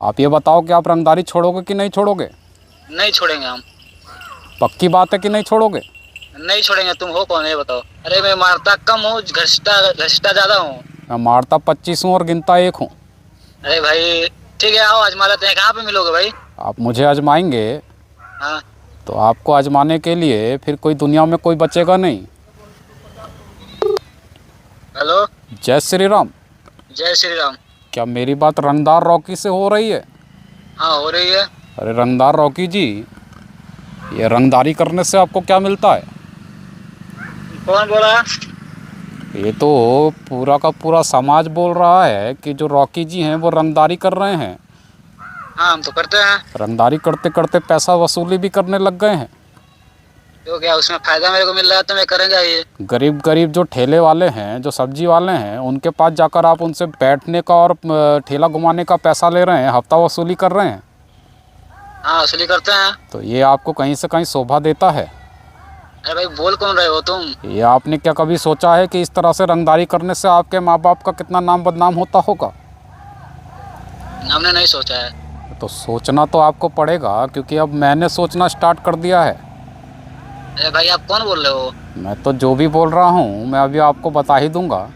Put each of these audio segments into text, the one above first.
आप ये बताओ कि आप रंगदारी छोड़ोगे कि नहीं छोड़ोगे? नहीं छोड़ेंगे हम। पक्की बात है कि नहीं छोड़ोगे? नहीं छोड़ेंगे। तुम हो कौन, ये बताओ। अरे मैं मारता कम हूँ, घसता घसता ज्यादा हूँ। मैं मारता 25 हूँ और गिनता 1 हूँ। अरे भाई ठीक है, आओ आजमा लेते हैं। कहाँ पे मिलोगे भाई? आप मुझे आजमाएंगे हाँ। तो आपको आजमाने के लिए फिर कोई दुनिया में कोई बचेगा नहीं। हेलो। जय श्री राम। जय श्री राम। क्या मेरी बात रंगदार रॉकी से हो रही है? हाँ हो रही है। अरे रंगदार रॉकी जी, ये रंगदारी करने से आपको क्या मिलता है? कौन बोला? ये तो पूरा का पूरा समाज बोल रहा है कि जो रॉकी जी हैं वो रंगदारी कर रहे हैं। हाँ हम तो करते हैं। रंगदारी करते करते पैसा वसूली भी करने लग गए हैं। तो क्या उसमें फायदा मेरे को मिल रहा है तो मैं करेंगे ये। गरीब गरीब जो ठेले वाले हैं, जो सब्जी वाले हैं, उनके पास जाकर आप उनसे बैठने का और ठेला घुमाने का पैसा ले रहे हैं, हफ्ता वसूली कर रहे हैं। हाँ वसूली करते हैं। तो ये आपको कहीं से कहीं शोभा देता है? अरे भाई बोल कौन रहे हो तुम? ये आपने क्या कभी सोचा है कि इस तरह से रंगदारी करने से आपके माँ बाप का कितना नाम बदनाम होता होगा? हमने नहीं सोचा है। तो सोचना तो आपको पड़ेगा, क्योंकि अब मैंने सोचना स्टार्ट कर दिया है। अरे भाई आप कौन बोल रहे हो? मैं तो जो भी बोल रहा हूँ मैं अभी आपको बता ही दूंगा।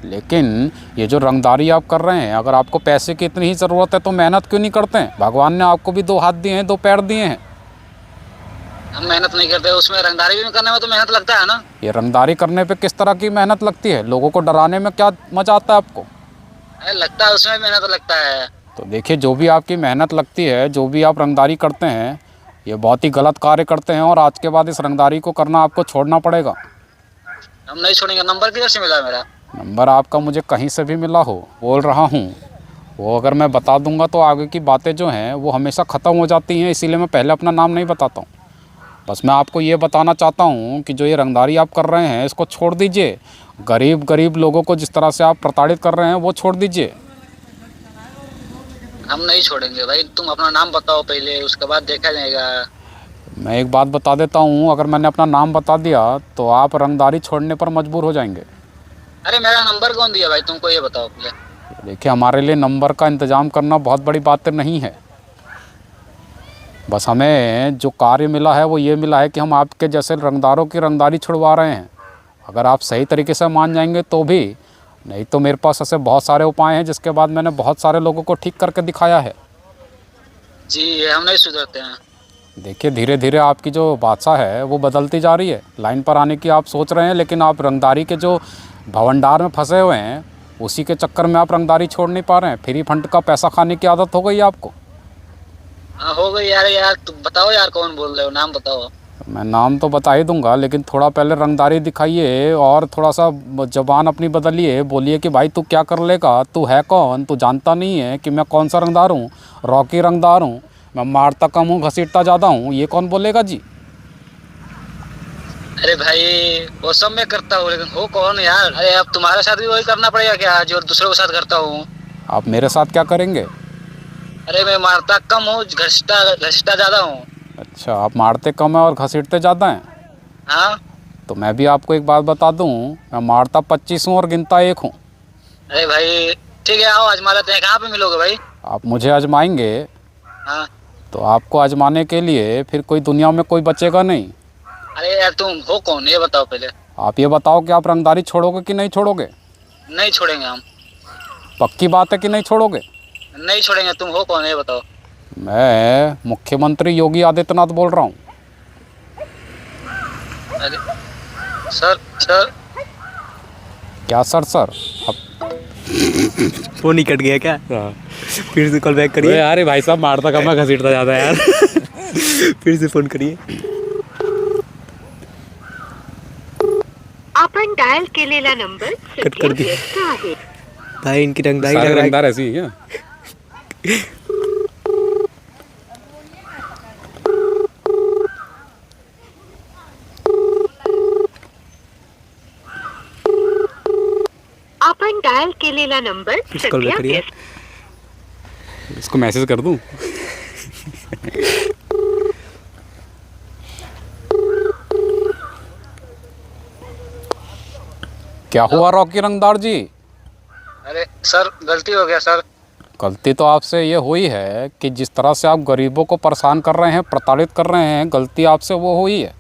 लेकिन ये जो रंगदारी आप कर रहे हैं, अगर आपको पैसे की इतनी ही ज़रूरत है तो मेहनत क्यों नहीं करते हैं? भगवान ने आपको भी 2 हाथ दिए हैं, 2 पैर दिए हैं। हम मेहनत नहीं करते, उसमें रंगदारी भी करने में तो मेहनत लगता है ना। ये रंगदारी करने पे किस तरह की मेहनत लगती है? लोगों को डराने में क्या मज़ा आता है आपको? अरे लगता है, उसमें मेहनत लगता है। तो देखिए, जो भी आपकी मेहनत लगती है, जो भी आप रंगदारी करते हैं, ये बहुत ही गलत कार्य करते हैं और आज के बाद इस रंगदारी को करना आपको छोड़ना पड़ेगा। हम नहीं छोड़ेंगे। नंबर किधर से मिला मेरा? नंबर आपका मुझे कहीं से भी मिला हो, बोल रहा हूँ, वो अगर मैं बता दूंगा तो आगे की बातें जो हैं वो हमेशा ख़त्म हो जाती हैं, इसीलिए मैं पहले अपना नाम नहीं बताता हूँ। बस मैं आपको ये बताना चाहता हूँ कि जो ये रंगदारी आप कर रहे हैं इसको छोड़ दीजिए। गरीब गरीब लोगों को जिस तरह से आप प्रताड़ित कर रहे हैं वो छोड़ दीजिए। हम नहीं छोड़ेंगे भाई। तुम अपना नाम बताओ पहले, उसके बाद देखा जाएगा। मैं एक बात बता देता हूँ, अगर मैंने अपना नाम बता दिया तो आप रंगदारी छोड़ने पर मजबूर हो जाएंगे। अरे मेरा नंबर कौन दिया भाई तुमको, ये बताओ पहले। देखिए, हमारे लिए नंबर का इंतज़ाम करना बहुत बड़ी बात नहीं है। बस हमें जो कार्य मिला है वो ये मिला है कि हम आपके जैसे रंगदारों की रंगदारी छुड़वा रहे हैं। अगर आप सही तरीके से मान जाएंगे तो भी, नहीं तो मेरे पास ऐसे बहुत सारे उपाय हैं जिसके बाद मैंने बहुत सारे लोगों को ठीक करके दिखाया है। जी ये हम नहीं सुधरते हैं। देखिए, धीरे धीरे आपकी जो बादशाह है वो बदलती जा रही है। लाइन पर आने की आप सोच रहे हैं, लेकिन आप रंगदारी के जो भंडार में फंसे हुए हैं उसी के चक्कर में आप रंगदारी छोड़ नहीं पा रहे हैं। फ्री फंड का पैसा खाने की आदत हो गई है आपको। हाँ हो गई यार। यार तुम बताओ यार, कौन बोल रहे हो, नाम बताओ। मैं नाम तो बता ही दूंगा, लेकिन थोड़ा पहले रंगदारी दिखाइए और थोड़ा सा ज़बान अपनी बदलिए। बोलिए कि भाई तू क्या कर लेगा, तू है कौन, तू जानता नहीं है कि मैं कौन सा रंगदार हूँ? रॉकी रंगदार हूँ, मैं मारता कम हूँ घसीटता ज़्यादा हूँ। ये कौन बोलेगा जी? अरे भाई वो सब मैं करता हूँ, लेकिन हो कौन यार? अरे अब तुम्हारे साथ भी वही करना पड़ेगा क्या जो दूसरों के साथ करता हूँ? आप मेरे साथ क्या करेंगे? अरे मैं मारता कम हूँ, घसता घसता ज्यादा हूँ। अच्छा, आप मारते कम हैं और घसीटते ज़्यादा हैं। हाँ। तो मैं भी आपको एक बात बता दूँ, मैं मारता 25 हूँ और गिनता 1 हूँ। अरे भाई ठीक है, आओ आजमा लेते हैं। कहाँ पे मिलोगे भाई? आप मुझे आजमाएंगे हाँ। तो आपको आजमाने के लिए फिर कोई दुनिया में कोई बचेगा नहीं। अरे यार तुम हो कौन, ये बताओ पहले। आप ये बताओ कि आप रंगदारी छोड़ोगे कि नहीं छोड़ोगे? नहीं छोड़ेंगे हम। पक्की बात है कि नहीं छोड़ोगे? नहीं छोड़ेंगे। तुम हो कौन, ये बताओ। मैं मुख्यमंत्री योगी आदित्यनाथ बोल रहा हूँ। अरे सर सर। क्या सर सर? फोन ही कट गया क्या? फिर से कॉल बैक करिए। अरे भाई साहब, मारता कम है घसीटता ज़्यादा यार। फिर से फोन करिए। आपण डायल केलेला नंबर कट कर दिया। व्यस्त आहे। भाई इनकी रंगदारी सारे लग रहा है। रंगदार ऐसी ही है। आपण डायल केलेला नंबर फिर से कॉल बैक सध्या करिए। व्यस्त। इसको मैसेज कर दूँ? क्या हुआ रॉकी रंगदार जी? अरे सर गलती हो गया सर। गलती तो आपसे ये हुई है कि जिस तरह से आप गरीबों को परेशान कर रहे हैं, प्रताड़ित कर रहे हैं, गलती आपसे वो हुई है।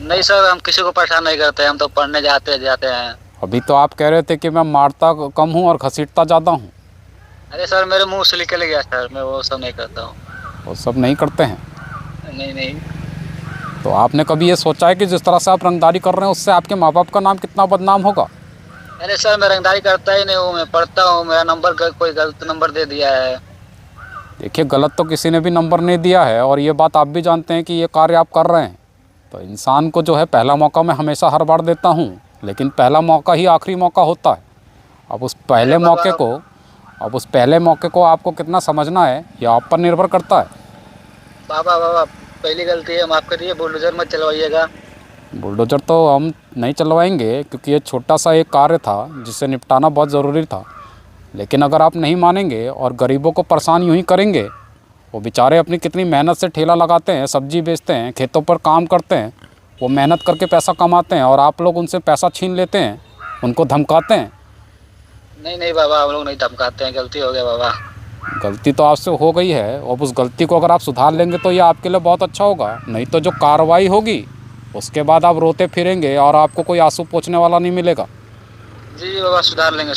नहीं सर, हम किसी को परेशान नहीं करते, हम तो पढ़ने जाते हैं। अभी तो आप कह रहे थे कि मैं मारता कम हूँ और घसीटता ज़्यादा हूँ। अरे सर, मेरे मुंह से निकल गया सर, मैं वो सब नहीं करता हूँ। वो सब नहीं करते हैं। नहीं। तो आपने कभी ये सोचा है कि जिस तरह से आप रंगदारी कर रहे हैं उससे आपके माँ बाप का नाम कितना बदनाम होगा? अरे सर, मैं रंगदारी करता ही नहीं हूँ, मैं पढ़ता हूँ। मेरा नंबर कोई गलत नंबर दे दिया है। देखिए, गलत तो किसी ने भी नंबर नहीं दिया है और ये बात आप भी जानते हैं कि ये कार्य आप कर रहे हैं। तो इंसान को जो है पहला मौका मैं हमेशा हर बार देता हूँ, लेकिन पहला मौका ही आखिरी मौका होता है। अब उस पहले मौके को आपको कितना समझना है ये आप पर निर्भर करता है। बाबा पहली गलती है, माफ़ करिए। बुलडोजर मत चलवाइएगा। बुलडोजर तो हम नहीं चलवाएंगे क्योंकि ये छोटा सा एक कार्य था जिससे निपटाना बहुत ज़रूरी था। लेकिन अगर आप नहीं मानेंगे और गरीबों को परेशान यूँ ही करेंगे, वो बेचारे अपनी कितनी मेहनत से ठेला लगाते हैं, सब्जी बेचते हैं, खेतों पर काम करते हैं, वो मेहनत करके पैसा कमाते हैं और आप लोग उनसे पैसा छीन लेते हैं, उनको धमकाते हैं। नहीं बाबा, हम लोग नहीं धमकाते हैं, गलती हो गया बाबा। गलती तो आपसे हो गई है और उस गलती को अगर आप सुधार लेंगे तो ये आपके लिए बहुत अच्छा होगा। नहीं तो जो कार्रवाई होगी उसके बाद आप रोते फिरेंगे और आपको कोई आंसू पोंछने वाला नहीं मिलेगा। जी बाबा, सुधार लेंगे।